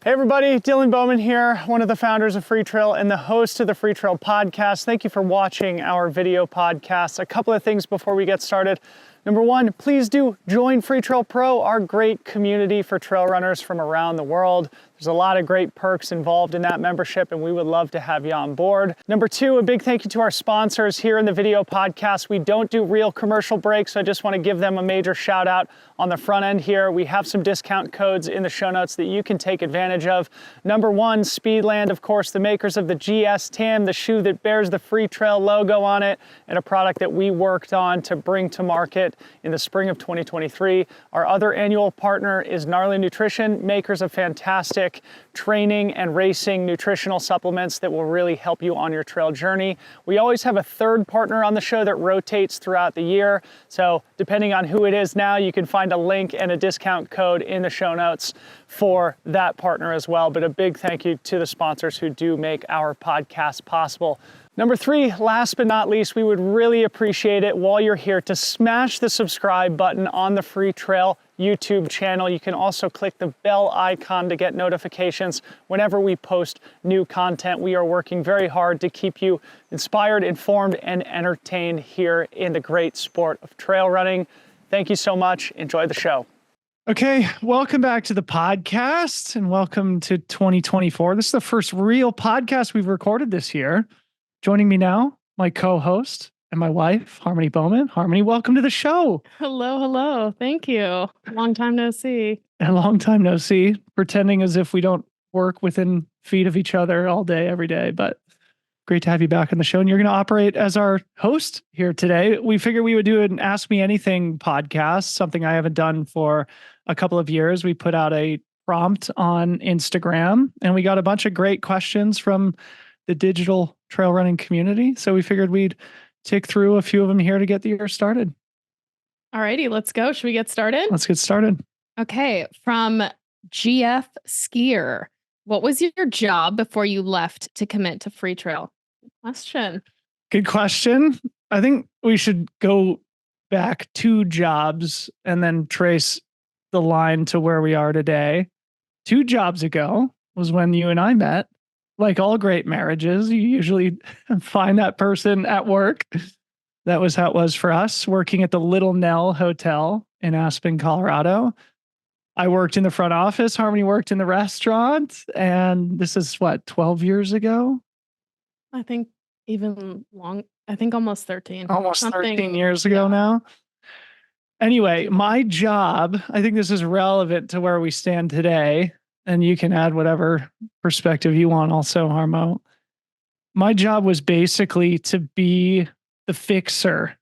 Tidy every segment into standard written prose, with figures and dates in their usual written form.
Hey everybody, Dylan Bowman here, one of the founders of Freetrail and the host of the Freetrail podcast. Thank you for watching our video podcast. A couple of things before we get started. Number one, please do join Freetrail Pro, our great community for trail runners from around the world. There's a lot of great perks involved in that membership, and we would love to have you on board. Number two, a big thank you to our sponsors here in the video podcast. We don't do real commercial breaks, so I just want to give them a major shout out on the front end here. We have some discount codes in the show notes that you can take advantage of. Number one, Speedland, of course, the makers of the GS Tam, the shoe that bears the Freetrail logo on it, and a product that we worked on to bring to market in the spring of 2023. Our other annual partner is Gnarly Nutrition, makers of fantastic training and racing nutritional supplements that will really help you on your trail journey. We always have a third partner on the show that rotates throughout the year. So depending on who it is now, you can find a link and a discount code in the show notes for that partner as well. But a big thank you to the sponsors who do make our podcast possible. Number three, last but not least, we would really appreciate it while you're here to smash the subscribe button on the Freetrail YouTube channel. You can also click the bell icon to get notifications whenever we post new content. We are working very hard to keep you inspired, informed, and entertained here in the great sport of trail running. Thank you so much. Enjoy the show. Okay, welcome back to the podcast and welcome to 2024. This is the first real podcast we've recorded this year. Joining me now, my co-host and my wife, Harmony Bowman. Harmony, welcome to the show. Hello, hello. Thank you. Long time no see. A long time no see. Pretending as if we don't work within feet of each other all day, every day. But great to have you back on the show. And you're going to operate as our host here today. We figured we would do an Ask Me Anything podcast, something I haven't done for a couple of years. We put out a prompt on Instagram, and we got a bunch of great questions from the digital trail running community. So we figured we'd tick through a few of them here to get the year started. All righty, let's go. Should we get started? Let's get started. Okay, from GF Skier. What was your job before you left to commit to Freetrail? Question. Good question. I think we should go back 2 jobs and then trace the line to where we are today. 2 jobs ago was when you and I met. Like all great marriages, you usually find that person at work. That was how it was for us, working at the Little Nell Hotel in Aspen, Colorado. I worked in the front office. Harmony worked in the restaurant. And this is what, 12 years ago? I think even long. I think almost 13. Almost 13 years ago now. Anyway, my job, I think this is relevant to where we stand today. And you can add whatever perspective you want also, Harmo. My job was basically to be the fixer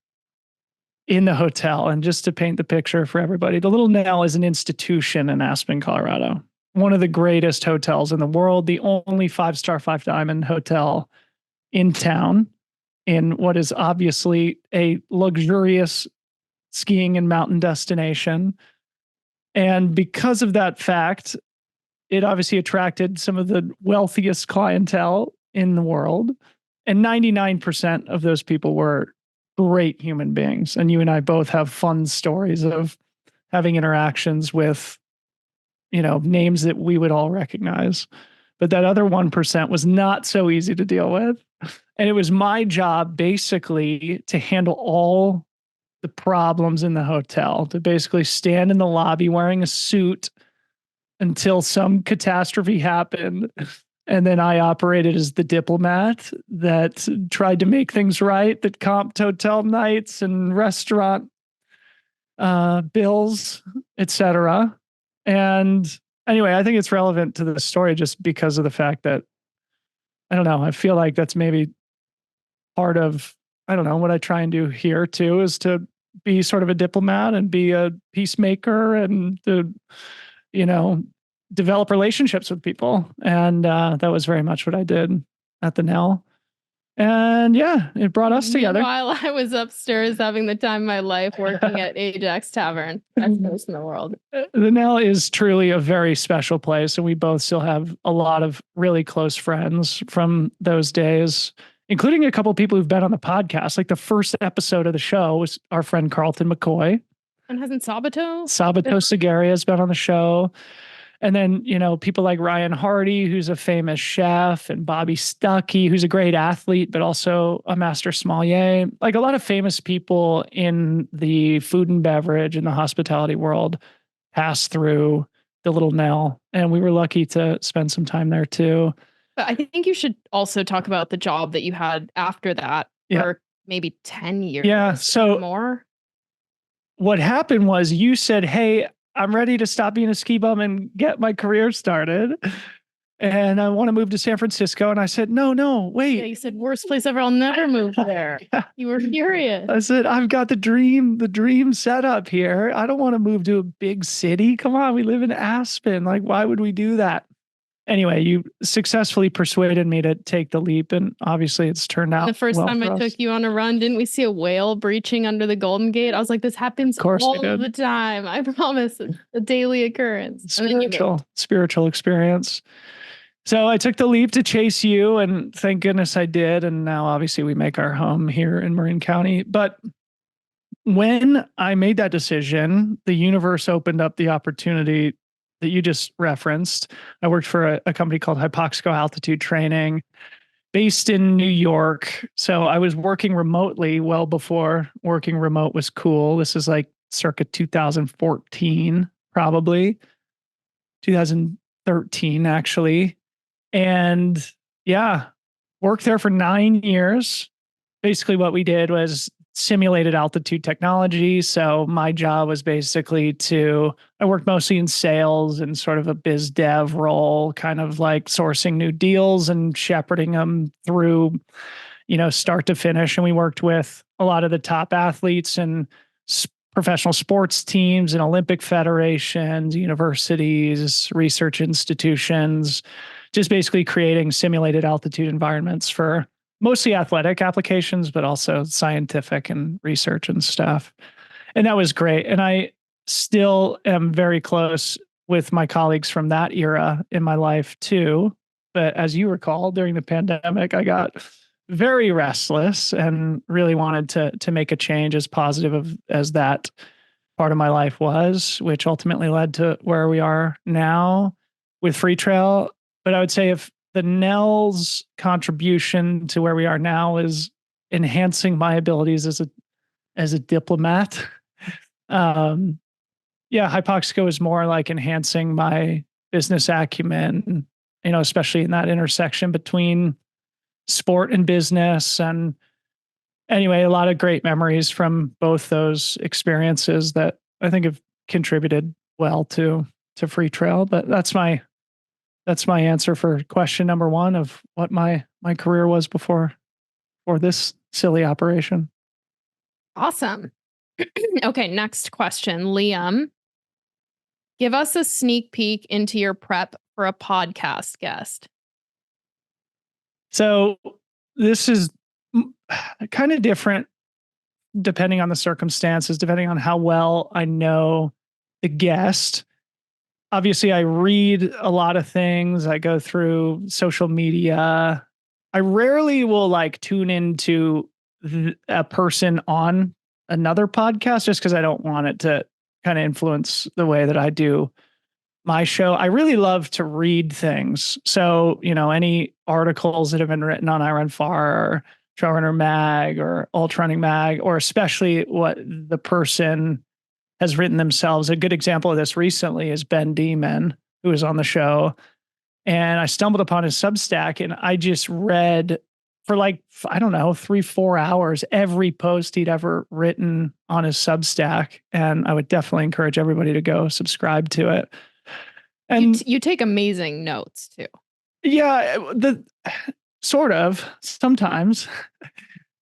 in the hotel. And just to paint the picture for everybody, the Little Nell is an institution in Aspen, Colorado. One of the greatest hotels in the world, the only 5-star 5-diamond hotel in town in what is obviously a luxurious skiing and mountain destination. And because of that fact, it obviously attracted some of the wealthiest clientele in the world. And 99% of those people were great human beings. And you and I both have fun stories of having interactions with, names that we would all recognize. But that other 1% was not so easy to deal with. And it was my job basically to handle all the problems in the hotel, to basically stand in the lobby wearing a suit until some catastrophe happened. And then I operated as the diplomat that tried to make things right, that comped hotel nights and restaurant bills, etc. And anyway, I think it's relevant to the story just because of the fact that, I don't know, I feel like that's maybe part of, I don't know, what I try and do here too, is to be sort of a diplomat and be a peacemaker and to, develop relationships with people. And that was very much what I did at the Nell. And yeah, it brought us together. While I was upstairs having the time of my life working at Ajax Tavern. Best place in the world. The Nell is truly a very special place. And we both still have a lot of really close friends from those days, including a couple of people who've been on the podcast. Like the first episode of the show was our friend Carlton McCoy. And hasn't Sabato Sagaria has been on the show. And then, people like Ryan Hardy, who's a famous chef, and Bobby Stuckey, who's a great athlete, but also a master sommelier. Like a lot of famous people in the food and beverage and the hospitality world pass through the Little Nell. And we were lucky to spend some time there too. But I think you should also talk about the job that you had after that for maybe 10 years. Yeah. So more. What happened was you said, "Hey, I'm ready to stop being a ski bum and get my career started. And I want to move to San Francisco." And I said, no, wait. Yeah, you said worst place ever. I'll never move there. Yeah. You were furious. I said, "I've got the dream setup here. I don't want to move to a big city. Come on, we live in Aspen. Like, why would we do that?" Anyway, you successfully persuaded me to take the leap, and obviously it's turned out. The first time I took you on a run, didn't we see a whale breaching under the Golden Gate? I was like, this happens all the time. I promise, it's a daily occurrence. Spiritual experience. So I took the leap to chase you, and thank goodness I did. And now obviously we make our home here in Marin County. But when I made that decision, the universe opened up the opportunity that you just referenced. I worked for a company called Hypoxico Altitude Training based in New York. So I was working remotely well before working remote was cool. This is like circa 2014, probably 2013, actually. And yeah, worked there for 9 years. Basically what we did was simulated altitude technology. So my job was basically I worked mostly in sales and sort of a biz dev role, kind of like sourcing new deals and shepherding them through, start to finish. And we worked with a lot of the top athletes and professional sports teams and Olympic federations, universities, research institutions, just basically creating simulated altitude environments for mostly athletic applications, but also scientific and research and stuff. And that was great. And I still am very close with my colleagues from that era in my life too. But as you recall, during the pandemic, I got very restless and really wanted to make a change, as positive as that part of my life was, which ultimately led to where we are now with Freetrail. But I would say if the Nell's contribution to where we are now is enhancing my abilities as a diplomat. Hypoxico is more like enhancing my business acumen, especially in that intersection between sport and business. And anyway, a lot of great memories from both those experiences that I think have contributed well to Freetrail. But that's my answer for question number one of what my career was before this silly operation. Awesome. Okay, next question. Liam, give us a sneak peek into your prep for a podcast guest. So this is kind of different depending on the circumstances, depending on how well I know the guest. Obviously, I read a lot of things. I go through social media. I rarely will tune into a person on another podcast just because I don't want it to kind of influence the way that I do my show. I really love to read things. So, any articles that have been written on iRunFar or Trail Runner Mag or Ultra Running Mag, or especially what the person has written themselves. A good example of this recently is Ben Dhiman, who was on the show. And I stumbled upon his Substack and I just read for 3-4 hours, every post he'd ever written on his Substack. And I would definitely encourage everybody to go subscribe to it. And you take amazing notes too. Yeah, sort of sometimes.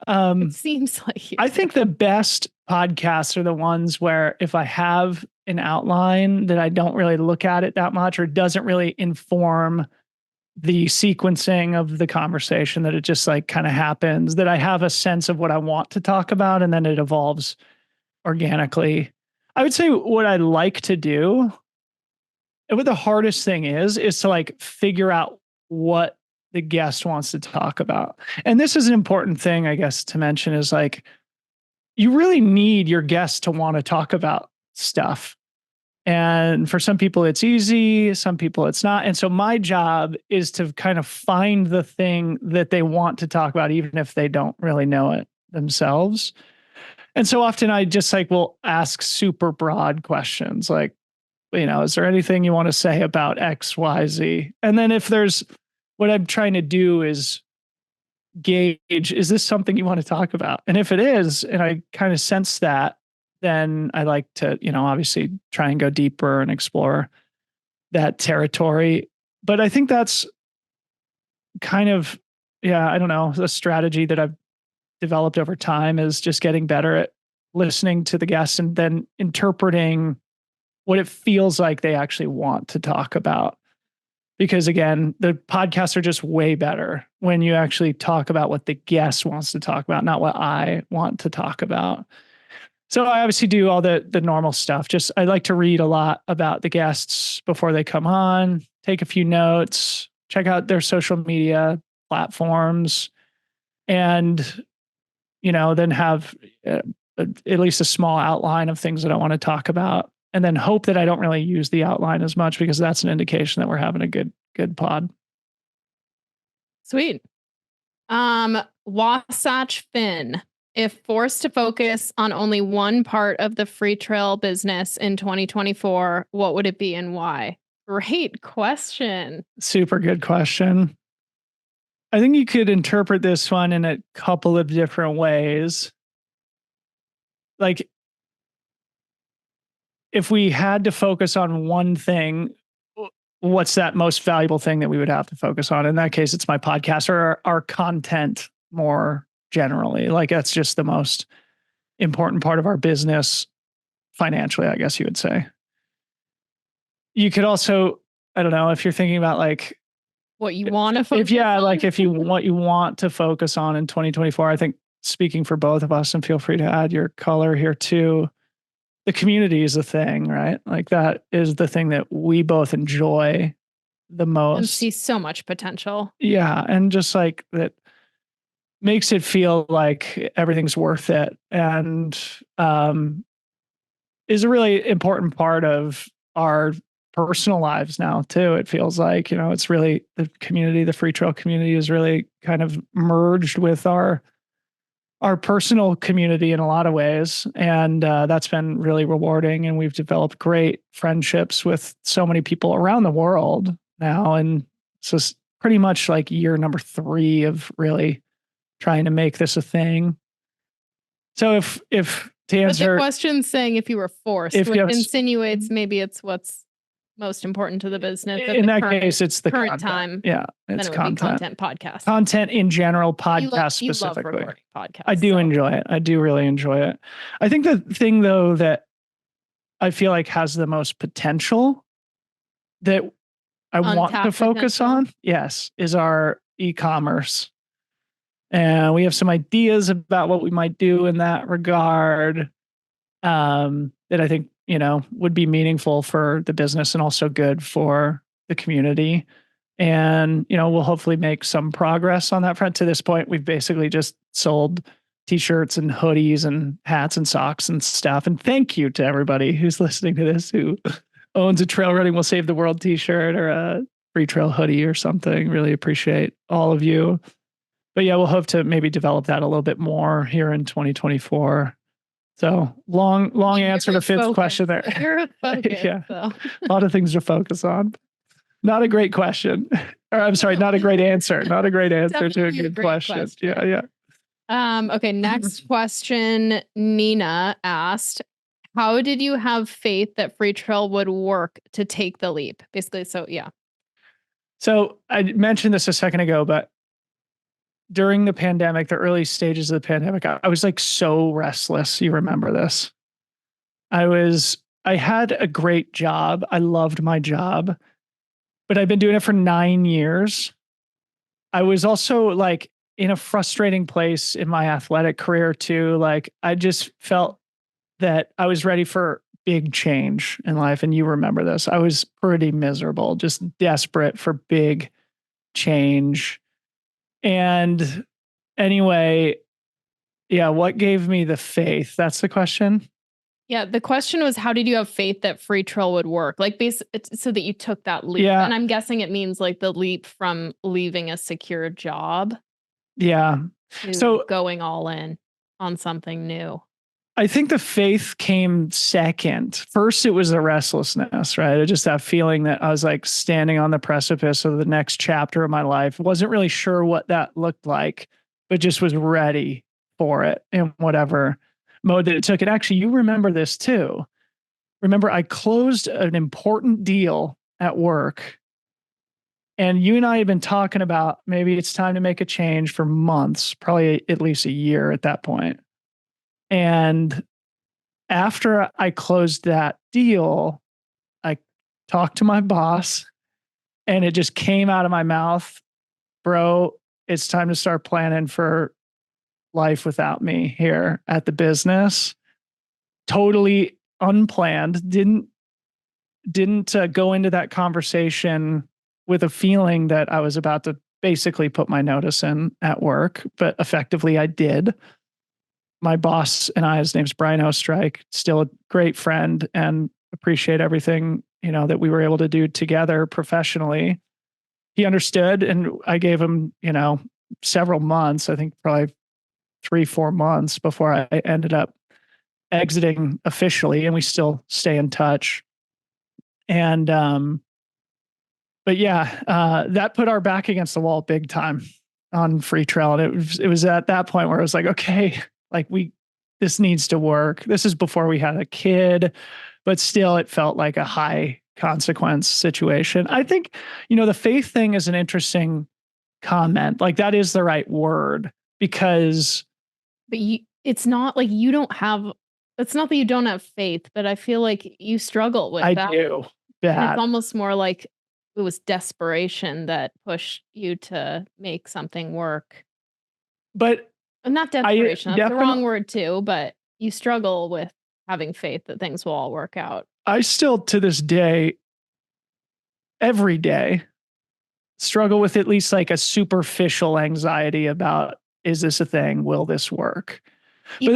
It seems like I think the best podcasts are the ones where if I have an outline that I don't really look at it that much, or doesn't really inform the sequencing of the conversation, that it just kind of happens, that I have a sense of what I want to talk about and then it evolves organically. I would say what I like to do, and what the hardest thing is to figure out what the guest wants to talk about. And this is an important thing, I guess, to mention is you really need your guest to want to talk about stuff. And for some people it's easy, some people it's not. And so my job is to kind of find the thing that they want to talk about, even if they don't really know it themselves. And so often I just like will ask super broad questions like, is there anything you want to say about X, Y, Z? And then if there's, what I'm trying to do is gauge, is this something you want to talk about? And if it is, and I kind of sense that, then I like to, obviously try and go deeper and explore that territory. But I think that's kind of, I don't know, a strategy that I've developed over time is just getting better at listening to the guests and then interpreting what it feels like they actually want to talk about. Because again, the podcasts are just way better when you actually talk about what the guest wants to talk about, not what I want to talk about. So I obviously do all the normal stuff. Just I like to read a lot about the guests before they come on, take a few notes, check out their social media platforms, and then have at least a small outline of things that I want to talk about, and then hope that I don't really use the outline as much because that's an indication that we're having a good pod. Sweet. Wasatch Finn. If forced to focus on only one part of the Freetrail business in 2024, what would it be and why? Great question. Super good question. I think you could interpret this one in a couple of different ways. Like, if we had to focus on one thing, what's that most valuable thing that we would have to focus on? In that case, it's my podcast or our content more generally. Like, that's just the most important part of our business financially, I guess you would say. You could also, I don't know, if you're thinking about like what you want to focus on. Like if you want to focus on in 2024, I think speaking for both of us, and feel free to add your color here too, the community is the thing, right? Like that is the thing that we both enjoy the most. And see so much potential. Yeah. And just like that makes it feel like everything's worth it, and is a really important part of our personal lives now too. It feels like, it's really the community, the Freetrail community is really kind of merged with our personal community in a lot of ways. And that's been really rewarding. And we've developed great friendships with so many people around the world now. And so it's pretty much like year number 3 of really trying to make this a thing. So if to answer, but the question saying if you were forced, which insinuates maybe it's what's most important to the business. In that case, it's the current content. time. Yeah, it's content podcast. Content in general, podcast specifically. You love recording podcasts. I do enjoy it. I do really enjoy it. I think the thing though that I feel like has the most potential that I want to focus on, yes, is our e-commerce. And we have some ideas about what we might do in that regard, that I think, would be meaningful for the business and also good for the community. And, we'll hopefully make some progress on that front. To this point, we've basically just sold t-shirts and hoodies and hats and socks and stuff. And thank you to everybody who's listening to this who owns a Trail Running Will Save the World t-shirt or a Freetrail hoodie or something. Really appreciate all of you. But yeah, we'll hope to maybe develop that a little bit more here in 2024. So long answer to Finn's question there. You're focused, yeah, so. A lot of things to focus on. Not a great question. Or I'm sorry, not a great answer. Not a great answer to a good question. Yeah. Okay, next question. Nina asked, how did you have faith that Freetrail would work to take the leap? Basically, so yeah. So I mentioned this a second ago, but during the pandemic, the early stages of the pandemic, I was like so restless. You remember this? I had a great job. I loved my job, but I've been doing it for 9 years. I was also like in a frustrating place in my athletic career too. Like I just felt that I was ready for big change in life. And you remember this. I was pretty miserable, just desperate for big change. And anyway, yeah, what gave me the faith? That's the question. Yeah, the question was, how did you have faith that Freetrail would work? Like, so that you took that leap. Yeah. And I'm guessing it means like the leap from leaving a secure job Yeah. to So going all in on something new. I think the faith came second. First, it was the restlessness, right? I just that feeling that I was like standing on the precipice of the next chapter of my life. Wasn't really sure what that looked like, but just was ready for it in whatever mode that it took. And actually, you remember this too. Remember, I closed an important deal at work, and you and I had been talking about maybe it's time to make a change for months, probably at least a year at that point. And after I closed that deal, I talked to my boss and it just came out of my mouth, bro, it's time to start planning for life without me here at the business. Totally unplanned. Didn't go into that conversation with a feeling that I was about to basically put my notice in at work, but effectively I did. My boss and I, his name's Brian Ostrike, still a great friend and appreciate everything, that we were able to do together professionally. He understood, and I gave him, several months, I think probably 3-4 months before I ended up exiting officially, and we still stay in touch. And, but yeah, that put our back against the wall big time on Freetrail. And it was at that point where it was like, okay, like this needs to work. This is before we had a kid, but still it felt like a high consequence situation. I think, the faith thing is an interesting comment. Like that is the right word because. But it's not like you don't have, it's not that you don't have faith, but I feel like you struggle with that. I do. And it's almost more like it was desperation that pushed you to make something work. But not desperation, that's the wrong word too, but you struggle with having faith that things will all work out. I still, to this day, every day, struggle with at least like a superficial anxiety about, is this a thing? Will this work? But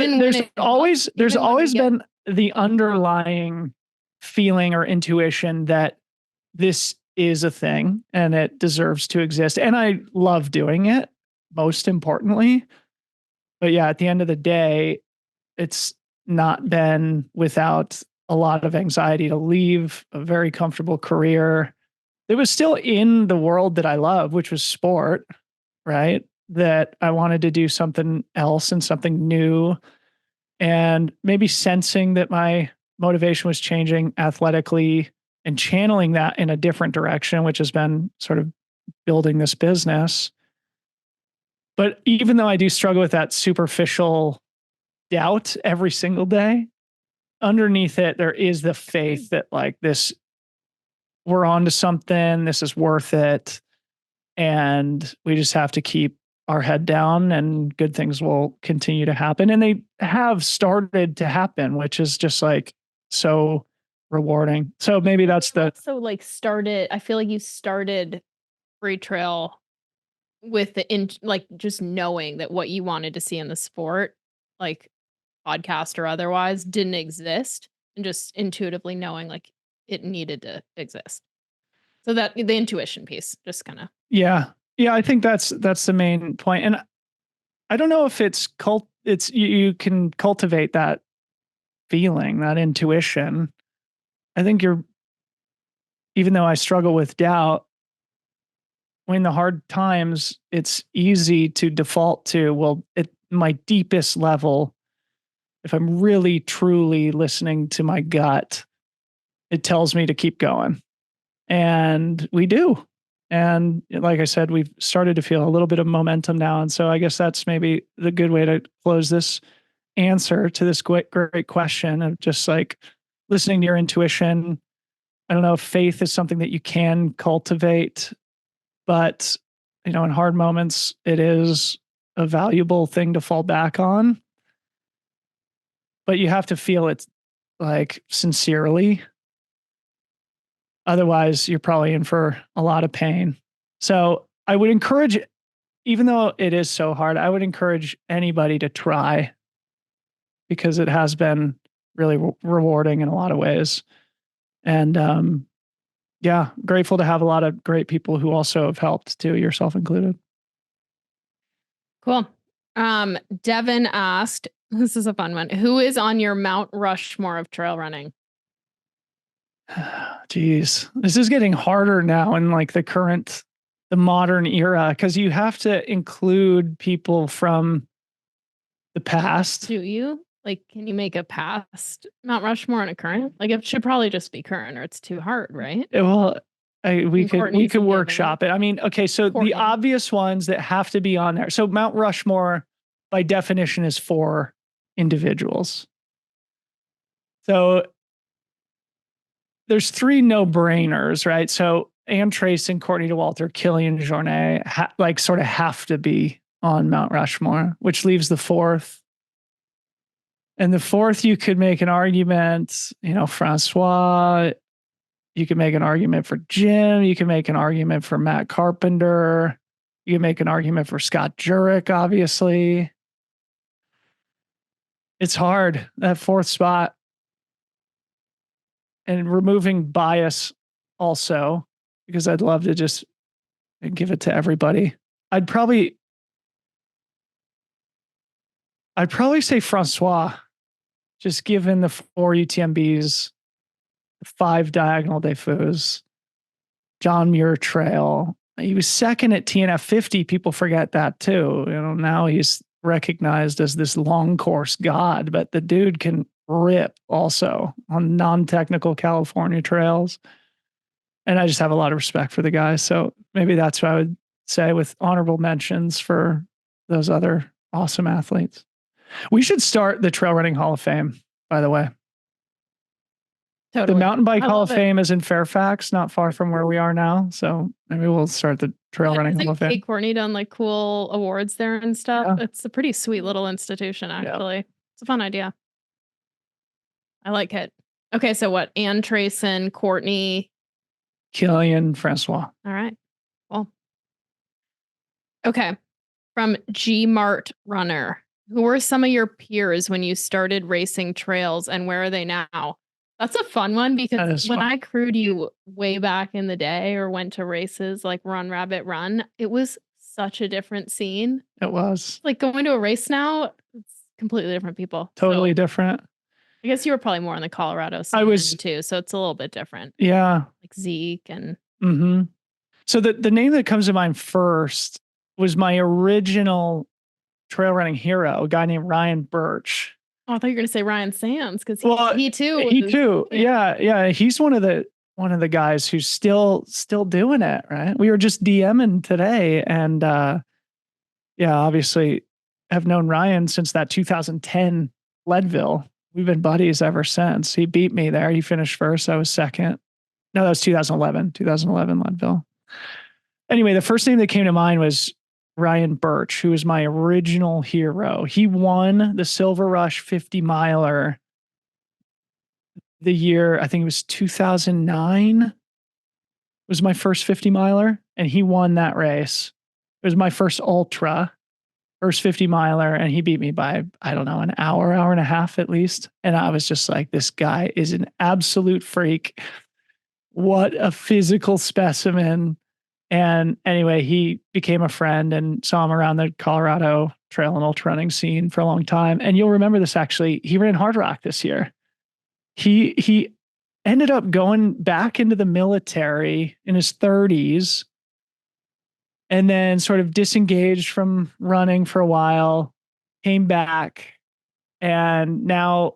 there's always been the underlying feeling or intuition that this is a thing and it deserves to exist. And I love doing it, most importantly. But yeah, at the end of the day, it's not been without a lot of anxiety to leave a very comfortable career. It was still in the world that I love, which was sport, right? That I wanted to do something else and something new. And maybe sensing that my motivation was changing athletically and channeling that in a different direction, which has been sort of building this business. But even though I do struggle with that superficial doubt every single day, underneath it, there is the faith that like this, we're on to something, this is worth it. And we just have to keep our head down and good things will continue to happen. And they have started to happen, which is just like so rewarding. So maybe that's the. So like I feel like you started Freetrail with like just knowing that what you wanted to see in the sport, like podcast or otherwise, didn't exist, and just intuitively knowing like it needed to exist. So that the intuition piece just kind of. Yeah. I think that's the main point. And I don't know if it's you can cultivate that feeling, that intuition. I think even though I struggle with doubt, when the hard times, it's easy to default to, well, at my deepest level, if I'm really truly listening to my gut, it tells me to keep going. And we do. And like I said, we've started to feel a little bit of momentum now. And so I guess that's maybe the good way to close this answer to this great question of just like listening to your intuition. I don't know if faith is something that you can cultivate, but in hard moments, it is a valuable thing to fall back on. But you have to feel it like sincerely. Otherwise, you're probably in for a lot of pain. So I would encourage, even though it is so hard, I would encourage anybody to try, because it has been really rewarding in a lot of ways. And yeah, grateful to have a lot of great people who also have helped too, yourself included. Cool. Devin asked, this is a fun one. Who is on your Mount Rushmore of trail running? Geez, this is getting harder now in like the modern era, because you have to include people from the past. Do you? Like, can you make a past Mount Rushmore and a current? Like, it should probably just be current, or it's too hard, right? Well, we Courtney's could and workshop it. I mean, okay, so Courtney. the obvious ones that have to be on there. So Mount Rushmore, by definition, is for individuals. So there's 3 no-brainers, right? So Anne Trace and Courtney DeWalter, Killian Jornet, sort of have to be on Mount Rushmore, which leaves the 4th. And the 4th, you could make an argument, Francois. You could make an argument for Jim. You can make an argument for Matt Carpenter. You can make an argument for Scott Jurek, obviously. It's hard, that 4th spot. And removing bias also, because I'd love to just give it to everybody. I'd probably say Francois, just given the 4 UTMBs, 5 Diagonal des Fous, John Muir Trail. He was second at TNF 50. People forget that too. Now he's recognized as this long course god, but the dude can rip also on non-technical California trails. And I just have a lot of respect for the guy. So maybe that's what I would say, with honorable mentions for those other awesome athletes. We should start the Trail Running Hall of Fame, by the way. Totally. The Mountain Bike Hall of Fame is in Fairfax, not far from where we are now. So maybe we'll start the Trail Running Hall of Fame. Kate Courtney done like cool awards there and stuff. Yeah. It's a pretty sweet little institution, actually. Yeah. It's a fun idea. I like it. Okay, so what? Anne Trayson, Courtney, Killian, Francois. All right. Well. Okay. From G Mart Runner. Who were some of your peers when you started racing trails, and where are they now? That's a fun one, because when I crewed you way back in the day, or went to races like Run Rabbit Run, it was such a different scene. It was. Like going to a race now, it's completely different people. Totally different. I guess you were probably more in the Colorado scene too, so it's a little bit different. Yeah. Like Zeke and... Mm-hmm. So the name that comes to mind first was my original trail running hero, a guy named Ryan Birch. Oh, I thought you were going to say Ryan Sands, because he too. Yeah. He's one of the guys who's still doing it, right? We were just DMing today, and obviously have known Ryan since that 2010 Leadville. We've been buddies ever since. He beat me there. He finished first. I was second. No, that was 2011 Leadville. Anyway, the first name that came to mind was Ryan Birch, who was my original hero. He won the Silver Rush 50 miler the year, I think it was 2009, was my first 50 miler, and he won that race. It was my first ultra, first 50 miler, and he beat me by, I don't know, an hour and a half at least. And I was just like, this guy is an absolute freak. What a physical specimen. And anyway, he became a friend, and saw him around the Colorado trail and ultra running scene for a long time. And you'll remember this, actually. He ran Hard Rock this year. He ended up going back into the military in his 30s, and then sort of disengaged from running for a while, came back, and now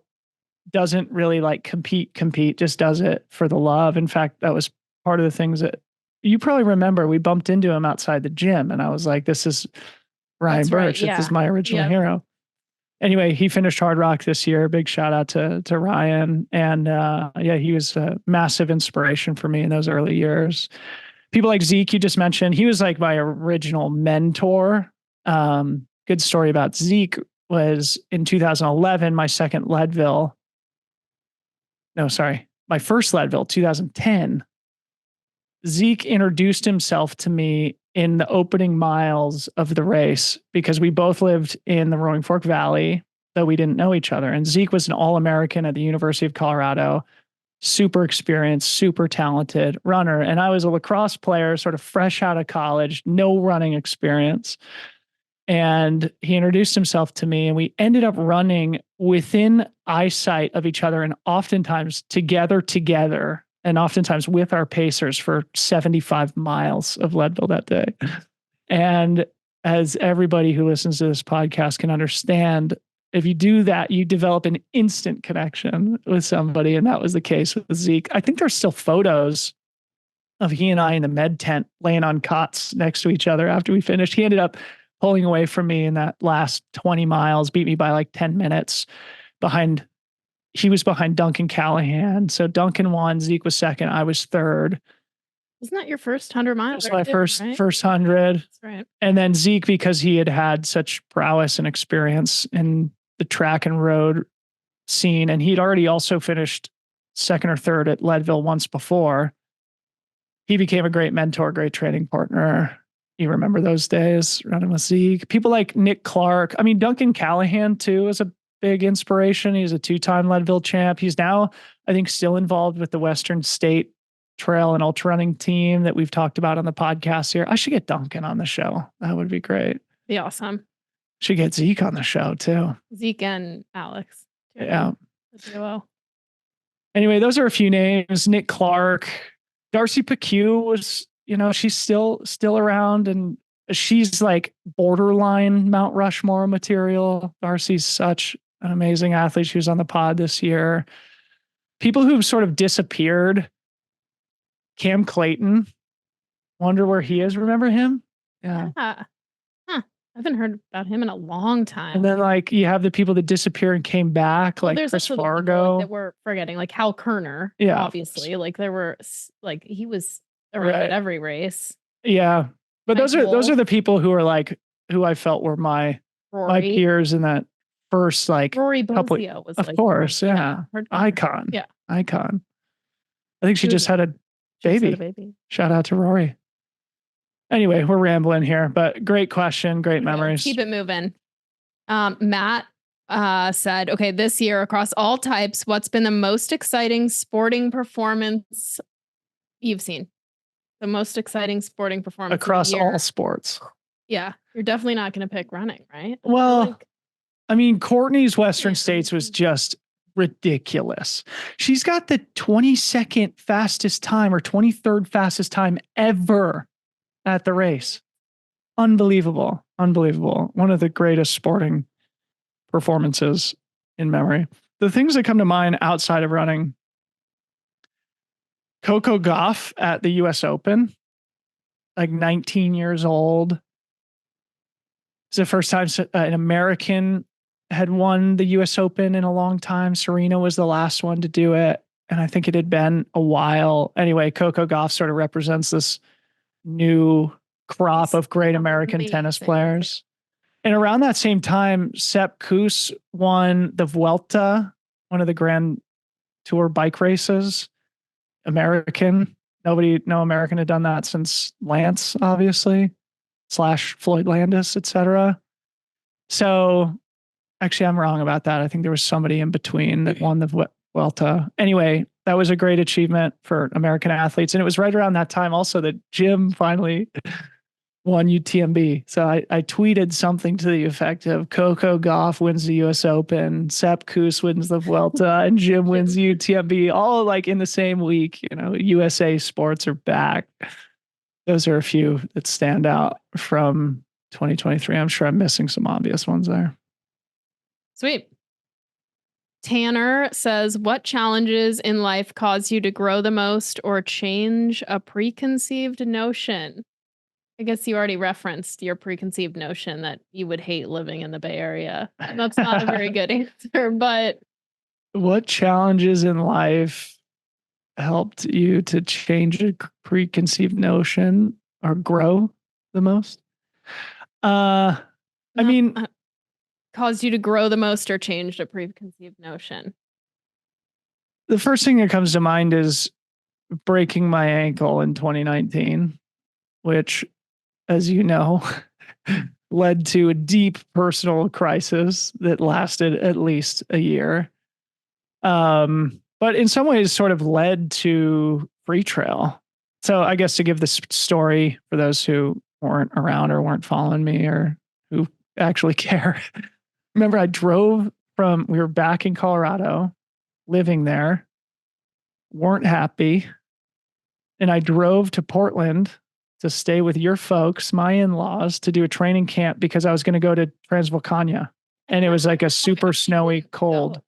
doesn't really like compete, just does it for the love. In fact, that was part of the things that you probably remember. We bumped into him outside the gym, and I was like, this is Ryan Birch. Right, yeah. This is my original hero. Anyway, he finished Hard Rock this year. Big shout out to Ryan. And he was a massive inspiration for me in those early years. People like Zeke, you just mentioned, he was like my original mentor. Good story about Zeke was in 2011, my first Leadville, 2010. Zeke introduced himself to me in the opening miles of the race, because we both lived in the Roaring Fork Valley. that we didn't know each other. And Zeke was an All-American at the University of Colorado, super experienced, super talented runner. And I was a lacrosse player, sort of fresh out of college, no running experience. And he introduced himself to me, and we ended up running within eyesight of each other, and oftentimes together, and oftentimes with our pacers for 75 miles of Leadville that day. And as everybody who listens to this podcast can understand, if you do that, you develop an instant connection with somebody. And that was the case with Zeke. I think there's still photos of he and I in the med tent laying on cots next to each other after we finished. He ended up pulling away from me in that last 20 miles, beat me by like 10 minutes he was behind Duncan Callahan. So Duncan won, Zeke was second, I was third. Wasn't that your first 100 miles? That was my first 100. That's right. And then Zeke, because he had such prowess and experience in the track and road scene, and he'd already also finished second or third at Leadville once before, he became a great mentor, great training partner. You remember those days running with Zeke? People like Nick Clark. I mean, Duncan Callahan too is a big inspiration. He's a 2-time Leadville champ. He's now, I think, still involved with the Western State Trail and ultra running team that we've talked about on the podcast here. I should get Duncan on the show. That would be great. Be awesome. Should get Zeke on the show too. Zeke and Alex. Yeah. The duo. Anyway, those are a few names. Nick Clark, Darcy Pecue was, she's still around, and she's like borderline Mount Rushmore material. Darcy's such an amazing athlete. She was on the pod this year. People who've sort of disappeared. Cam Clayton. Wonder where he is. Remember him? Yeah. Huh. I haven't heard about him in a long time. And then like you have the people that disappeared and came back, like Chris Fargo. That we're forgetting, like Hal Kerner. Yeah. Obviously. Like there were he was around at every race. Yeah. But those are the people who are like who I felt were my peers in that first like Rory couple. was of course, yeah. Icon. Yeah. Icon. I think she just had a baby. Shout out to Rory. Anyway, we're rambling here, but great question, great memories. Keep it moving. Matt said, okay, this year across all types, what's been the most exciting sporting performance you've seen? The most exciting sporting performance across all sports. Yeah, you're definitely not going to pick running, right? Well, I mean, Courtney's Western States was just ridiculous. She's got the 22nd fastest time or 23rd fastest time ever at the race. Unbelievable. One of the greatest sporting performances in memory. The things that come to mind outside of running: Coco Gauff at the US Open, like 19 years old. It's the first time an American had won the US Open in a long time. Serena was the last one to do it, and I think it had been a while. Anyway, Coco Gauff sort of represents this new crop of great American tennis players. And around that same time, Sepp Kuss won the Vuelta, one of the Grand Tour bike races. American. No American had done that since Lance, obviously, / Floyd Landis, etc. So actually, I'm wrong about that. I think there was somebody in between that won the Vuelta. Anyway, that was a great achievement for American athletes. And it was right around that time also that Jim finally won UTMB. So I tweeted something to the effect of Coco Gauff wins the US Open, Sepp Kuss wins the Vuelta, and Jim wins UTMB, all like in the same week. USA sports are back. Those are a few that stand out from 2023. I'm sure I'm missing some obvious ones there. Sweet. Tanner says, what challenges in life cause you to grow the most or change a preconceived notion? I guess you already referenced your preconceived notion that you would hate living in the Bay Area. That's not a very good answer, but what challenges in life helped you to change a preconceived notion or grow the most? Caused you to grow the most or changed a preconceived notion? The first thing that comes to mind is breaking my ankle in 2019, which, as you know, led to a deep personal crisis that lasted at least a year. But in some ways sort of led to Freetrail. So I guess to give this story for those who weren't around or weren't following me or who actually care. Remember, we were back in Colorado, living there, weren't happy. And I drove to Portland to stay with your folks, my in-laws, to do a training camp because I was going to go to Transvolcania. And it was like a super snowy cold.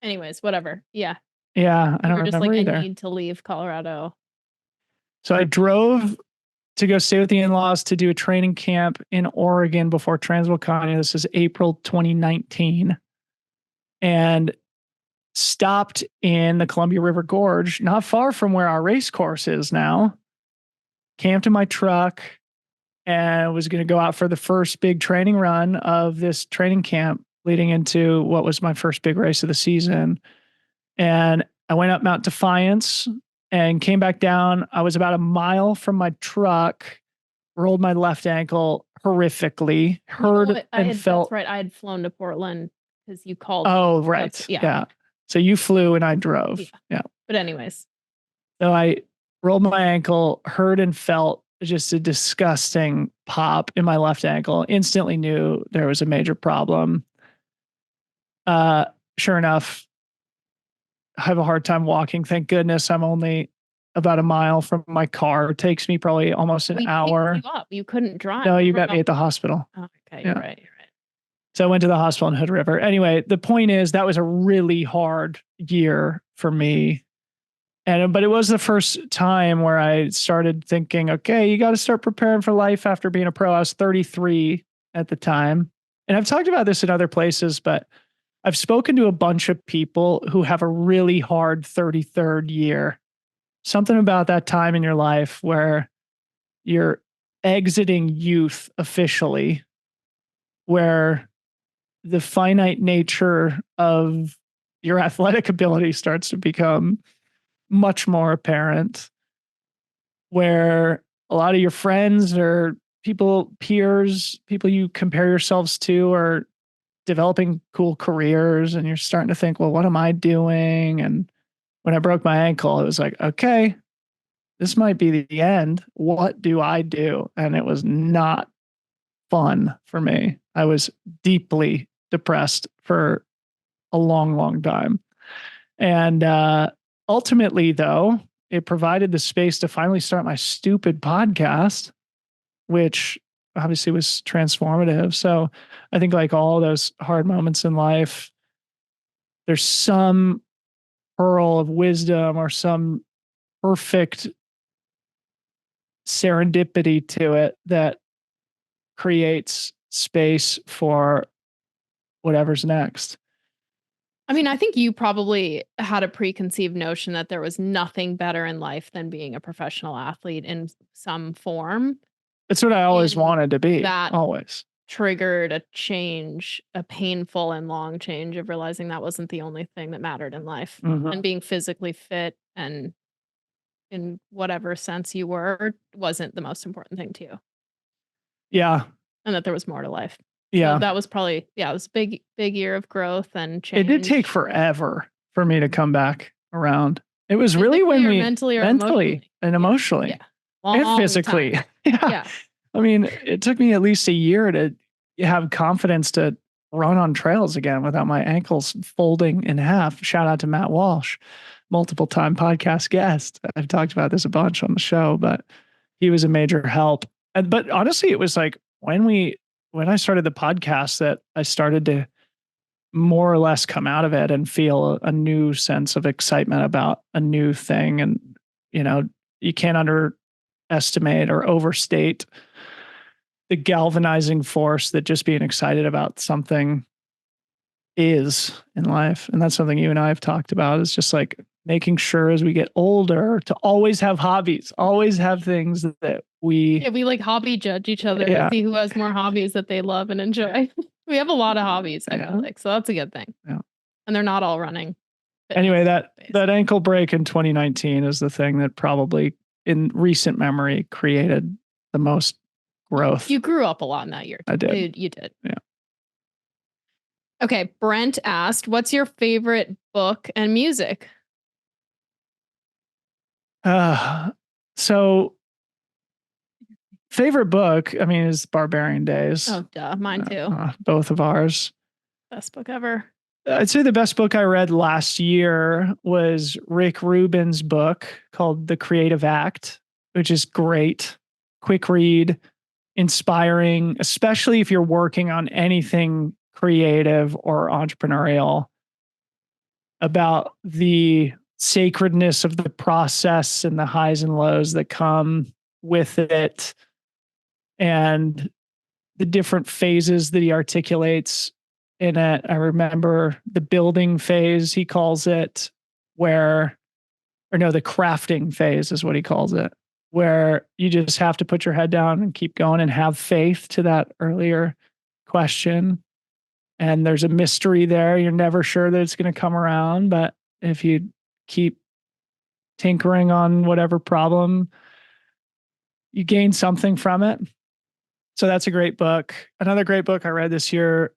Anyways, whatever. Yeah. Yeah, I You don't were just remember like, either. I need to leave Colorado. So I drove to go stay with the in-laws to do a training camp in Oregon before Transvolcania. This is April 2019. And stopped in the Columbia River Gorge, not far from where our race course is now. Camped in my truck and was going to go out for the first big training run of this training camp leading into what was my first big race of the season. And I went up Mount Defiance and came back down. I was about a mile from my truck, rolled my left ankle horrifically, felt. That's right. I had flown to Portland because you called. Oh, right. Yeah. So you flew and I drove. Yeah. But anyways. So I rolled my ankle, heard and felt just a disgusting pop in my left ankle. Instantly knew there was a major problem. Sure enough, I have a hard time walking. Thank goodness I'm only about a mile from my car. It takes me probably almost an hour. Picked you up. You couldn't drive. No, you met me at the hospital. Oh, okay, you're right. So I went to the hospital in Hood River. Anyway, the point is that was a really hard year for me. But it was the first time where I started thinking, okay, you got to start preparing for life after being a pro. I was 33 at the time. And I've talked about this in other places, but I've spoken to a bunch of people who have a really hard 33rd year. Something about that time in your life where you're exiting youth officially, where the finite nature of your athletic ability starts to become much more apparent, where a lot of your friends or peers, people you compare yourselves to are developing cool careers and you're starting to think, well, what am I doing? And when I broke my ankle, it was like, okay, this might be the end. What do I do? And it was not fun for me. I was deeply depressed for a long, long time. And ultimately, though, it provided the space to finally start my stupid podcast, which obviously was transformative. So I think like all those hard moments in life, there's some pearl of wisdom or some perfect serendipity to it that creates space for whatever's next. I mean, I think you probably had a preconceived notion that there was nothing better in life than being a professional athlete in some form. It's what I always wanted to be. That always triggered a change, a painful and long change of realizing that wasn't the only thing that mattered in life. Mm-hmm. And being physically fit and in whatever sense you were wasn't the most important thing to you. Yeah. And that there was more to life. Yeah. So that was probably, it was a big year of growth and change. It did take forever for me to come back around. It was really when we mentally and emotionally yeah. and physically. Yeah. I mean, it took me at least a year to have confidence to run on trails again without my ankles folding in half. Shout out to Matt Walsh, multiple time podcast guest. I've talked about this a bunch on the show, but he was a major help. But honestly, it was like when I started the podcast that I started to more or less come out of it and feel a new sense of excitement about a new thing. And, you can't underestimate or overstate the galvanizing force that just being excited about something is in life. And that's something you and I have talked about, is just like making sure as we get older to always have hobbies, always have things that we like hobby judge each other to see who has more hobbies that they love and enjoy. We have a lot of hobbies, I feel like, so that's a good thing. Yeah. And they're not all running. Anyway, that ankle break in 2019 is the thing that probably in recent memory created the most growth. You grew up a lot in that year. I did. You did. Yeah. Okay. Brent asked, what's your favorite book and music? So favorite book, I mean, is Barbarian Days. Oh, duh. Mine too. Both of ours. Best book ever. I'd say the best book I read last year was Rick Rubin's book called The Creative Act, which is great. Quick read, inspiring, especially if you're working on anything creative or entrepreneurial, about the sacredness of the process and the highs and lows that come with it, and the different phases that he articulates in it. I remember the building phase, he calls it, the crafting phase is what he calls it, where you just have to put your head down and keep going and have faith, to that earlier question. And there's a mystery there. You're never sure that it's going to come around, but if you keep tinkering on whatever problem, you gain something from it. So that's a great book. Another great book I read this year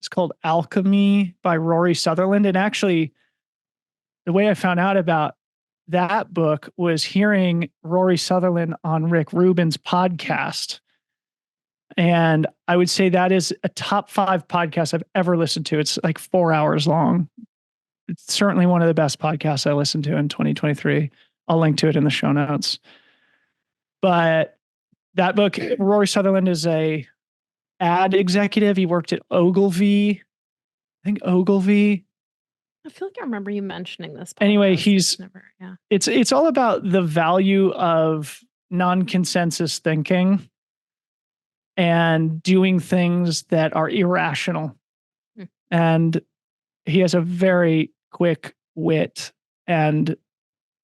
is called Alchemy by Rory Sutherland. And actually, the way I found out about that book was hearing Rory Sutherland on Rick Rubin's podcast. And I would say that is a top 5 podcast I've ever listened to. It's like 4 hours long. It's certainly one of the best podcasts I listened to in 2023. I'll link to it in the show notes. But that book, Rory Sutherland is a ad executive. He worked at Ogilvy. I think Ogilvy. I feel like I remember you mentioning this. Anyway, Yeah. It's all about the value of non-consensus thinking and doing things that are irrational. And he has a very quick wit. And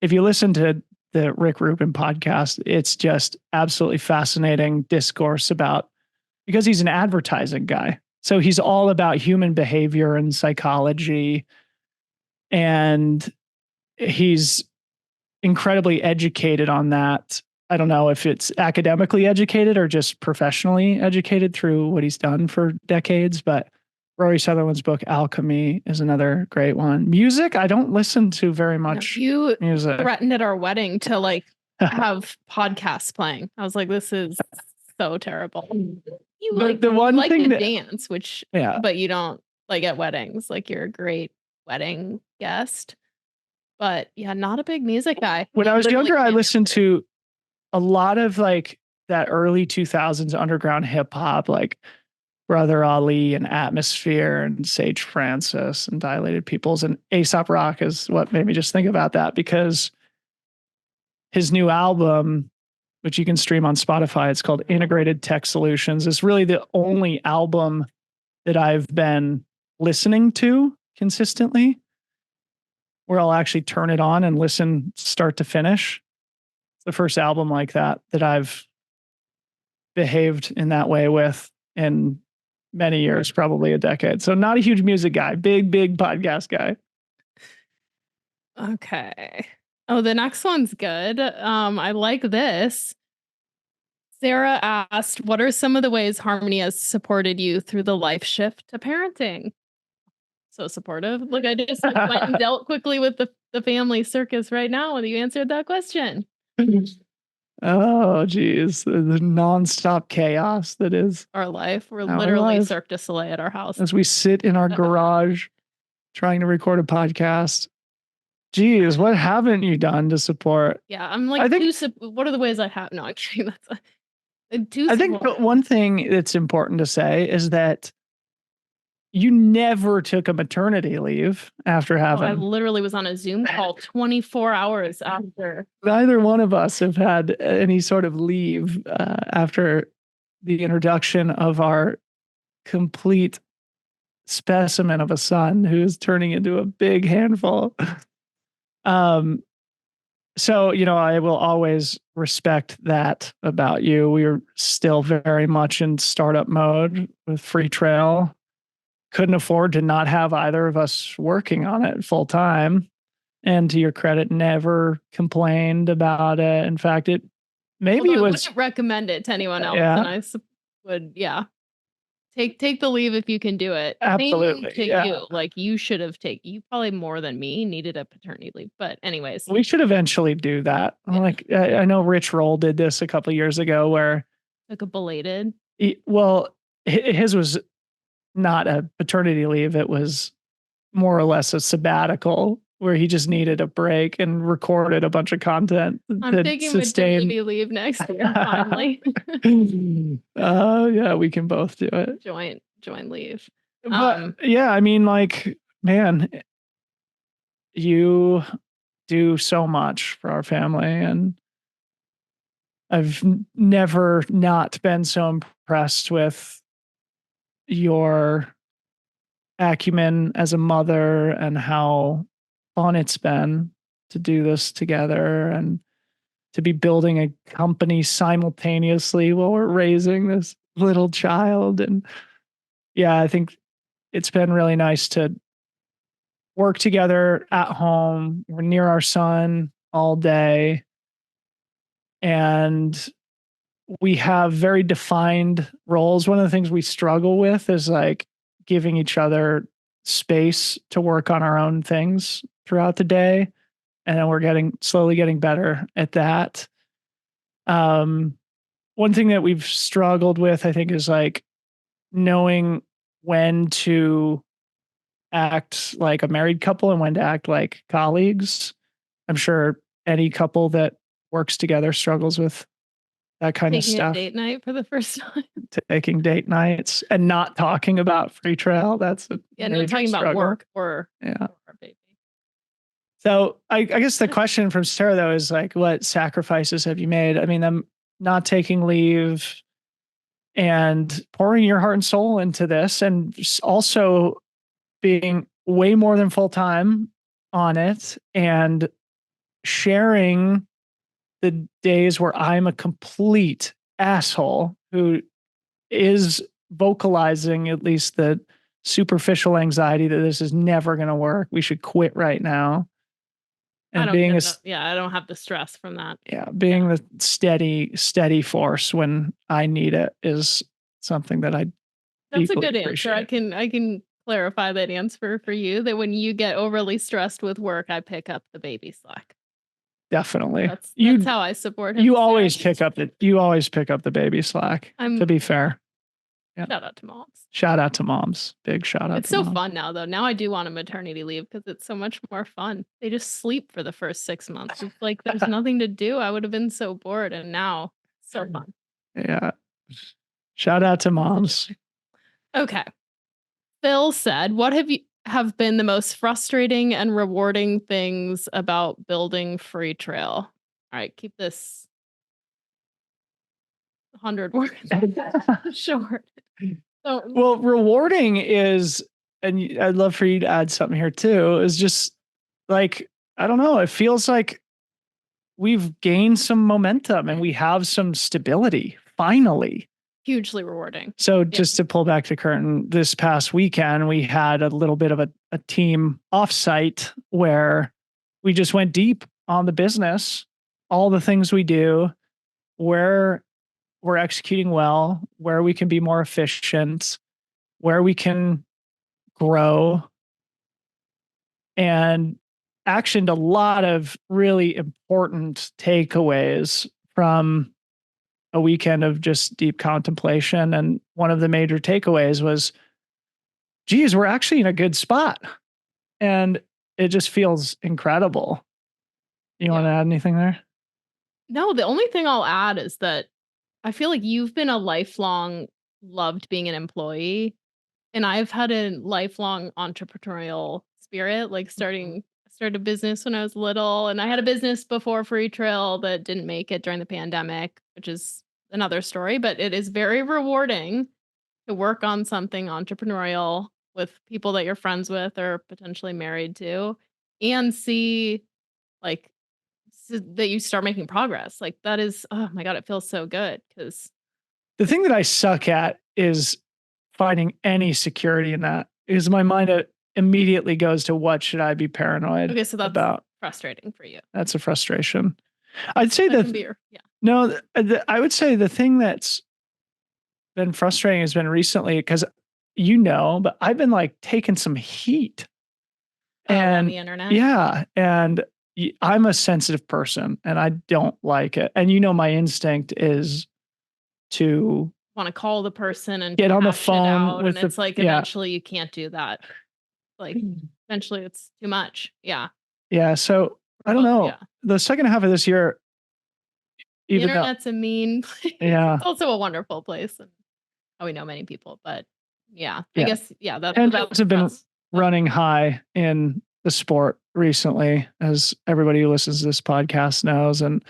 if you listen to the Rick Rubin podcast, it's just absolutely fascinating discourse about, because he's an advertising guy. So he's all about human behavior and psychology. And he's incredibly educated on that. I don't know if it's academically educated or just professionally educated through what he's done for decades, but Rory Sutherland's book, Alchemy, is another great one. Music, I don't listen to very much you music. Threatened at our wedding to have podcasts playing. I was like, this is so terrible. You like the one like thing to that, dance, but you don't like at weddings. Like, you're a great wedding guest. But yeah, not a big music guy. When I was younger, I listened to a lot of like that early 2000s underground hip hop, like Brother Ali and Atmosphere and Sage Francis and Dilated Peoples, and Aesop Rock is what made me just think about that, because his new album, which you can stream on Spotify, it's called Integrated Tech Solutions, is really the only album that I've been listening to consistently, where I'll actually turn it on and listen start to finish. It's the first album like that I've behaved in that way with in many years, probably a decade. So not a huge music guy, big podcast guy. Okay. Oh, the next one's good. I like this. Sarah asked, what are some of the ways Harmony has supported you through the life shift to parenting? So supportive. Look, I just went and dealt quickly with the family circus right now when you answered that question. Oh, geez. The nonstop chaos that is our life. We're literally Cirque du Soleil at our house. As we sit in our garage trying to record a podcast. Geez, what haven't you done to support? Yeah, I'm like, what are the ways I have? No, I'm kidding. I think one thing that's important to say is that you never took a maternity leave after having. I literally was on a Zoom call 24 hours after. Neither one of us have had any sort of leave after the introduction of our complete specimen of a son who is turning into a big handful. So, I will always respect that about you. We are still very much in startup mode with Freetrail. Couldn't afford to not have either of us working on it full time. And to your credit, never complained about it. In fact, it maybe Although it I was, wouldn't recommend it to anyone else, yeah, and would, yeah. Take the leave if you can do it. Same absolutely. to Yeah. you. Like you should have taken you probably more than me needed a paternity leave. But anyways, We should eventually do that. Yeah. Like, I know Rich Roll did this a couple years ago where, like a belated. his was not a paternity leave. It was more or less a sabbatical where he just needed a break and recorded a bunch of content I'm to taking sustain. maternity leave next year, finally. Yeah, we can both do it. Join leave. But yeah, I mean, like, man, you do so much for our family, and I've never not been so impressed with your acumen as a mother and how fun it's been to do this together and to be building a company simultaneously while we're raising this little child. And yeah, I think it's been really nice to work together at home. We're near our son all day, and we have very defined roles. One of the things we struggle with is like giving each other space to work on our own things throughout the day. And then we're slowly getting better at that. One thing that we've struggled with, I think, is like knowing when to act like a married couple and when to act like colleagues. I'm sure any couple that works together struggles with that kind of Taking a stuff. date night for the first time. Taking date nights and not talking about Freetrail. That's a Yeah, major not talking about struggle. work or Yeah. or baby. So I guess the question from Sarah though is like, what sacrifices have you made? I mean, I'm not taking leave and pouring your heart and soul into this, and also being way more than full time on it, and sharing the days where I'm a complete asshole who is vocalizing at least the superficial anxiety that this is never going to work. We should quit right now. And being I don't have the stress from that. Yeah, being the steady force when I need it is something that I That's a deeply good answer. I appreciate. can clarify that answer for you that when you get overly stressed with work, I pick up the baby slack. Definitely. That's how I support him. You always pick up the baby slack, to be fair. Yeah. Shout out to moms. Shout out to moms. Big shout out It's to so moms. fun now though. Now I do want a maternity leave because it's so much more fun. They just sleep for the first 6 months. It's like there's nothing to do. I would have been so bored, and now so fun. Yeah. Shout out to moms. Okay. Phil said, what have been the most frustrating and rewarding things about building Freetrail? All right, keep this 100 words short. So, well, rewarding is, and I'd love for you to add something here too, is just like, I don't know, it feels like we've gained some momentum and we have some stability finally. Hugely rewarding. So just to pull back the curtain, this past weekend, we had a little bit of a team offsite where we just went deep on the business, all the things we do, where we're executing well, where we can be more efficient, where we can grow, and actioned a lot of really important takeaways from a weekend of just deep contemplation. And one of the major takeaways was, geez, we're actually in a good spot. And it just feels incredible. You want to add anything there? No, the only thing I'll add is that I feel like you've been a lifelong loved being an employee, and I've had a lifelong entrepreneurial spirit, like started a business when I was little, and I had a business before Freetrail that didn't make it during the pandemic, which is another story, but it is very rewarding to work on something entrepreneurial with people that you're friends with or potentially married to, and see like that you start making progress. Like that is, oh my God, it feels so good. Because the thing that I suck at is finding any security in that, because my mind immediately goes to what should I be paranoid okay, so that's about. frustrating for you. That's a frustration. I'd say Second that beer. Yeah. no, I would say the thing that's been frustrating has been recently because but I've been like taking some heat. On And the internet. yeah, and I'm a sensitive person and I don't like it. And my instinct is to Want to call the person and get on the hash it phone out, with and it's like eventually you can't do that. Like eventually it's too much. Yeah. Yeah. So I don't know. Yeah. The second half of this year, The even though, internet's a mean place. yeah, It's also a wonderful place. And we know many people, but yeah, I Yeah. guess, yeah, that's tensions have been running high in the sport recently, as everybody who listens to this podcast knows. And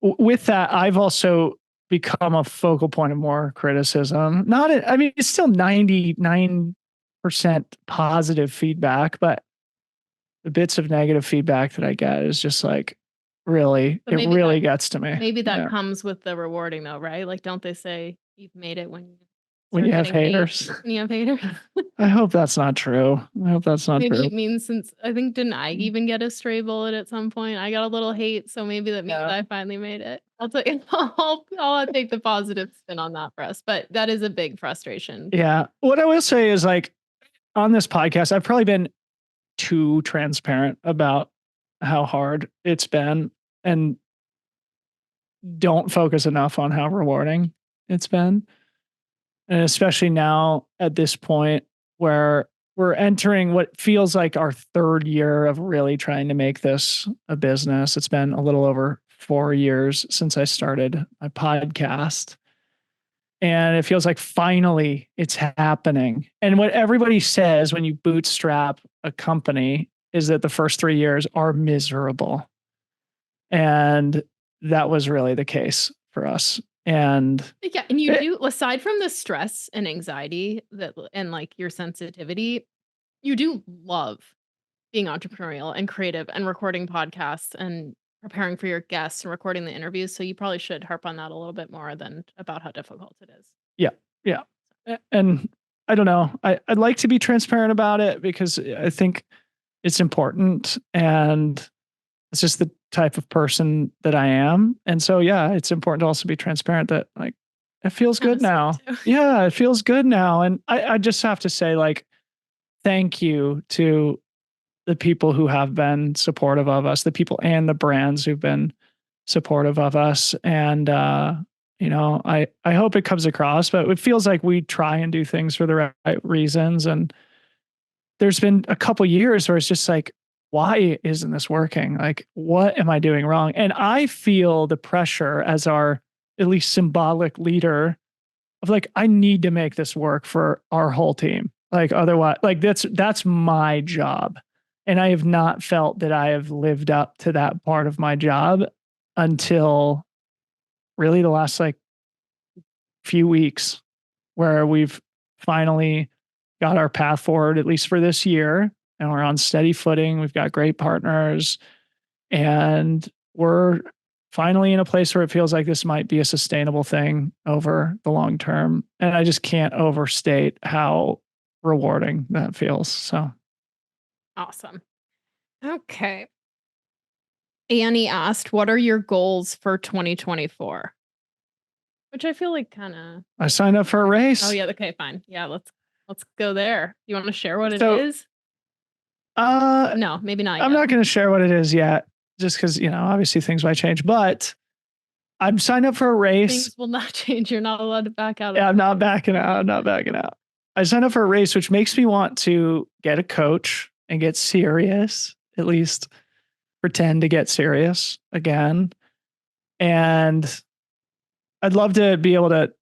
with that, I've also become a focal point of more criticism. I mean, it's still 99% positive feedback, but the bits of negative feedback that I get is just like it really gets to me. Maybe that comes with the rewarding though, right? Like, don't they say you've made it when you have haters? When you have haters. I hope that's not true. Maybe it means, since I think, didn't I Mm. even get a stray bullet at some point? I got a little hate, so maybe that means I finally made it. I'll take the positive spin on that for us, but that is a big frustration. Yeah. What I will say is, like, on this podcast, I've probably been too transparent about how hard it's been and don't focus enough on how rewarding it's been. And especially now at this point where we're entering what feels like our third year of really trying to make this a business. It's been a little over 4 years since I started my podcast. And it feels like finally it's happening. And what everybody says when you bootstrap a company is that the first 3 years are miserable. And that was really the case for us. And yeah, and you do, aside from the stress and anxiety and like your sensitivity, you do love being entrepreneurial and creative and recording podcasts and preparing for your guests and recording the interviews. So you probably should harp on that a little bit more than about how difficult it is. Yeah. Yeah. And I don't know. I'd like to be transparent about it because I think it's important, and it's just the type of person that I am. And so, yeah, it's important to also be transparent that, like, it feels good now. Yeah, it feels good now. And I just have to say, like, thank you to the people who have been supportive of us, the people and the brands who've been supportive of us. And, I hope it comes across, but it feels like we try and do things for the right reasons. And there's been a couple years where it's just like, why isn't this working? Like, what am I doing wrong? And I feel the pressure as our at least symbolic leader of, like, I need to make this work for our whole team. Like, otherwise, like, that's my job. And I have not felt that I have lived up to that part of my job until really the last, like, few weeks, where we've finally got our path forward, at least for this year, and we're on steady footing. We've got great partners, and we're finally in a place where it feels like this might be a sustainable thing over the long term. And I just can't overstate how rewarding that feels. So awesome. Okay. Annie asked, what are your goals for 2024? Which I feel like kind of. I signed up for a race. Oh yeah. Okay, fine. Yeah, let's go there. You want to share what it is? No, maybe not yet. I'm not going to share what it is yet, just because, obviously things might change, but I'm signed up for a race. Things will not change. You're not allowed to back out. Yeah, I'm not backing out. I signed up for a race, which makes me want to get a coach and get serious, at least pretend to get serious again. And I'd love to be able to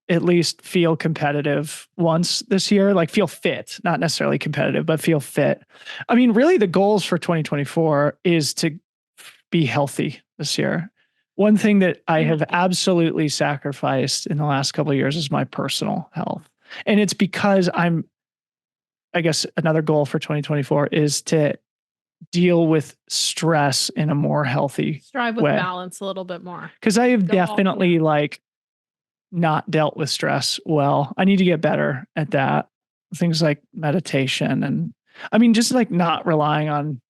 at least feel competitive once this year, like feel fit, not necessarily competitive, but feel fit. I mean, really the goals for 2024 is to be healthy this year. One thing that I have absolutely sacrificed in the last couple of years is my personal health. And it's because I guess another goal for 2024 is to deal with stress in a more healthy strive with way. Balance a little bit more. Because I have definitely not dealt with stress well. I need to get better at that. Things like meditation and, I mean, just like not relying on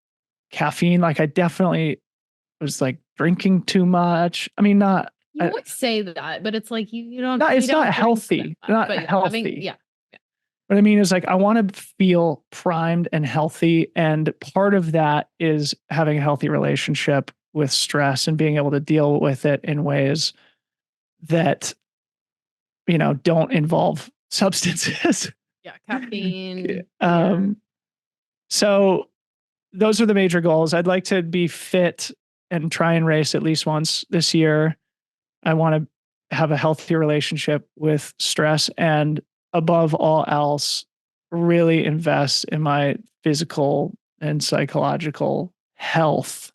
caffeine. Like, I definitely was like drinking too much. I mean, not, You always say that, but it's like you don't. no, it's you don't not drink healthy. that much, Not but healthy. yeah. What I mean is like, I want to feel primed and healthy. And part of that is having a healthy relationship with stress and being able to deal with it in ways that, don't involve substances. Yeah, caffeine. So those are the major goals. I'd like to be fit and try and race at least once this year. I want to have a healthy relationship with stress, and above all else, really invest in my physical and psychological health.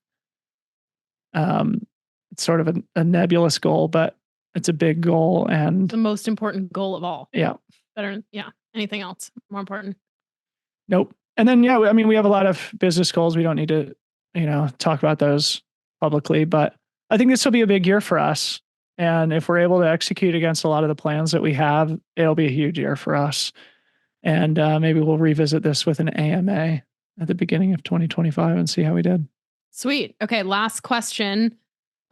It's sort of a nebulous goal, but it's a big goal. And the most important goal of all. Yeah. Better. Yeah. Anything else more important? Nope. And then, yeah, I mean, we have a lot of business goals. We don't need to, talk about those publicly, but I think this will be a big year for us. And if we're able to execute against a lot of the plans that we have, it'll be a huge year for us. And maybe we'll revisit this with an AMA at the beginning of 2025 and see how we did. Sweet. Okay. Last question.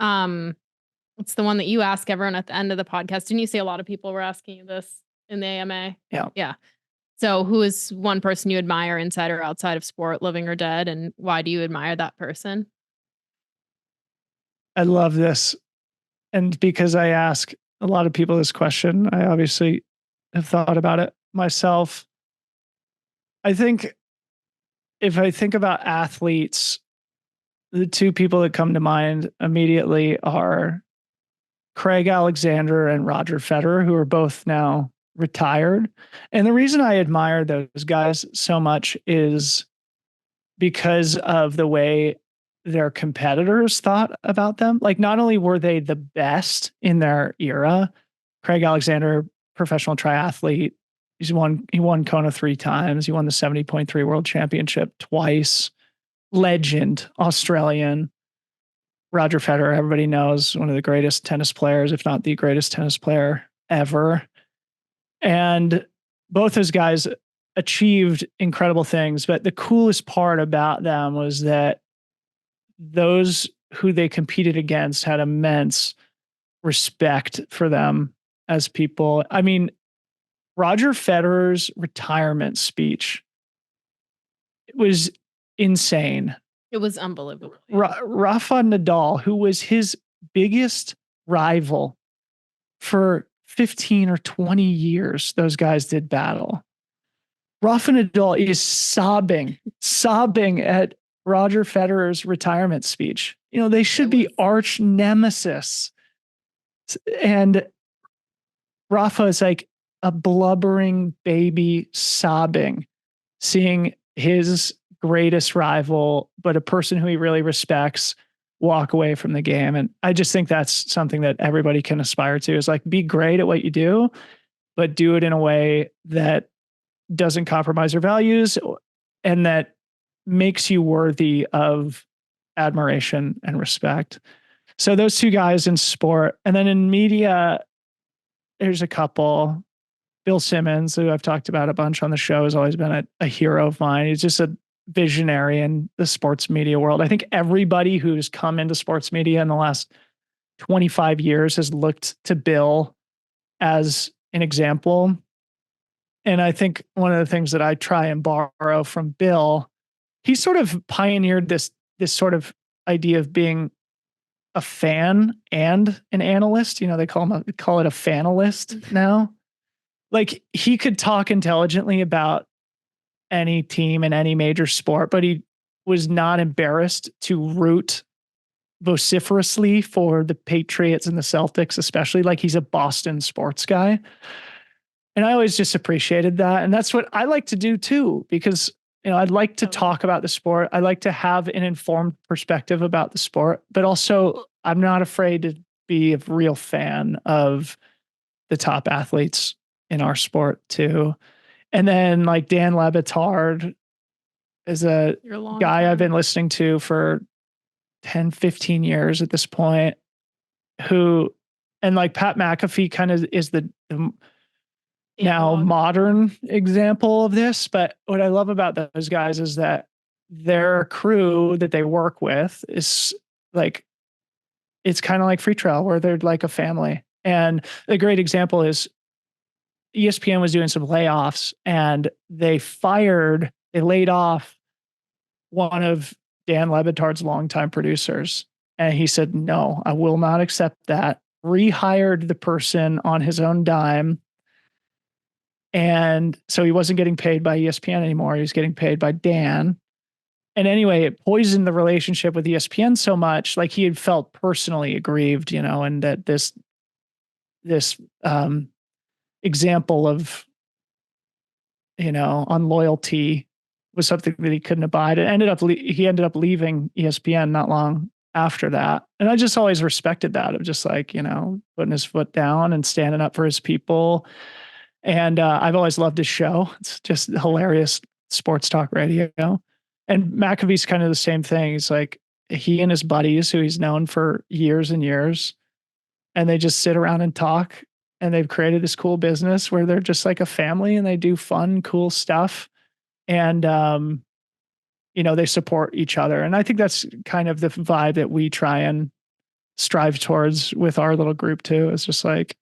It's the one that you ask everyone at the end of the podcast. Didn't you say a lot of people were asking you this in the AMA? Yeah. Yeah. So who is one person you admire inside or outside of sport, living or dead? And why do you admire that person? I love this. And because I ask a lot of people this question, I obviously have thought about it myself. I think if I think about athletes, the two people that come to mind immediately are Craig Alexander and Roger Federer, who are both now retired. And the reason I admire those guys so much is because of the way their competitors thought about them. Like, not only were they the best in their era, Craig Alexander, professional triathlete, he won Kona 3 times. He won the 70.3 World Championship twice. Legend, Australian. Roger Federer, everybody knows, one of the greatest tennis players, if not the greatest tennis player ever. And both those guys achieved incredible things. But the coolest part about them was that those who they competed against had immense respect for them as people. I mean, Roger Federer's retirement speech was insane. It was unbelievable. Rafa Nadal, who was his biggest rival for 15 or 20 years, those guys did battle. Rafa Nadal is sobbing at Roger Federer's retirement speech. They should be arch nemesis. And Rafa is like a blubbering baby sobbing, seeing his greatest rival, but a person who he really respects, walk away from the game. And I just think that's something that everybody can aspire to, is like, be great at what you do, but do it in a way that doesn't compromise your values and that makes you worthy of admiration and respect. So those two guys in sport. And then in media, there's a couple. Bill Simmons, who I've talked about a bunch on the show, has always been a hero of mine. He's just a visionary in the sports media world. I think everybody who's come into sports media in the last 25 years has looked to Bill as an example. And I think one of the things that I try and borrow from Bill, he sort of pioneered this sort of idea of being a fan and an analyst. They call it a fanalist now. Like, he could talk intelligently about any team in any major sport, but he was not embarrassed to root vociferously for the Patriots and the Celtics, especially. Like, he's a Boston sports guy. And I always just appreciated that. And that's what I like to do too, because, I'd like to talk about the sport. I like to have an informed perspective about the sport, but also I'm not afraid to be a real fan of the top athletes in our sport too. And then like Dan Le Batard is a guy I've been listening to for 10, 15 years at this point, and like Pat McAfee kind of is the now modern example of this. But what I love about those guys is that their crew that they work with is like, it's kind of like Freetrail where they're like a family. And a great example is ESPN was doing some layoffs and they laid off one of Dan Le Batard's longtime producers. And he said, no, I will not accept that. Rehired the person on his own dime. And so he wasn't getting paid by ESPN anymore. He was getting paid by Dan. And anyway, it poisoned the relationship with ESPN so much, like he had felt personally aggrieved, and that this example of, unloyalty was something that he couldn't abide. He ended up leaving ESPN not long after that. And I just always respected that of just like, putting his foot down and standing up for his people. And I've always loved his show. It's just hilarious sports talk radio. And McAfee's kind of the same thing. He's like, he and his buddies who he's known for years and years, and they just sit around and talk, and they've created this cool business where they're just like a family and they do fun, cool stuff. And, they support each other. And I think that's kind of the vibe that we try and strive towards with our little group too. It's just like,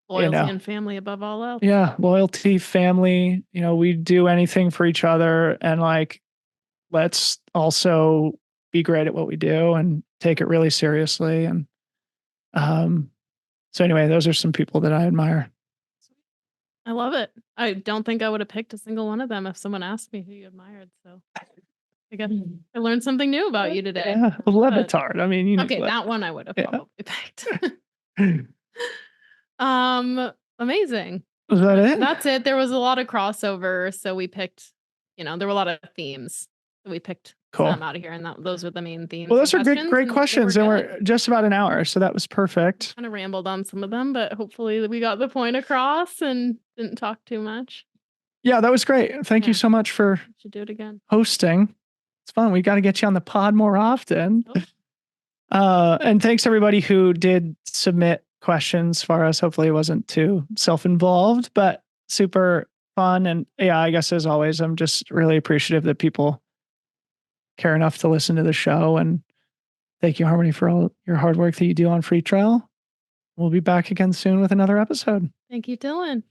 loyalty and family above all else. Yeah. Loyalty, family, we do anything for each other, and like, let's also be great at what we do and take it really seriously. And, so anyway, those are some people that I admire. I love it. I don't think I would have picked a single one of them if someone asked me who you admired. So I learned something new about you today. Yeah, Le Batard. I mean, okay, that one I would have probably picked. Amazing. Was that it? That's it. There was a lot of crossover, so we picked. There were a lot of themes. So we picked some out of here, and those are the main themes. Well, those are great questions, and we're just about an hour, so that was perfect. Kind of rambled on some of them, but hopefully we got the point across and didn't talk too much. Yeah, that was great. Thank you so much for should do it again. Hosting. It's fun. We got to get you on the pod more often. And thanks everybody who did submit questions for us. Hopefully it wasn't too self-involved, but super fun. And yeah, I guess as always, I'm just really appreciative that people care enough to listen to the show. And thank you, Harmony, for all your hard work that you do on Freetrail. We'll be back again soon with another episode. Thank you, Dylan.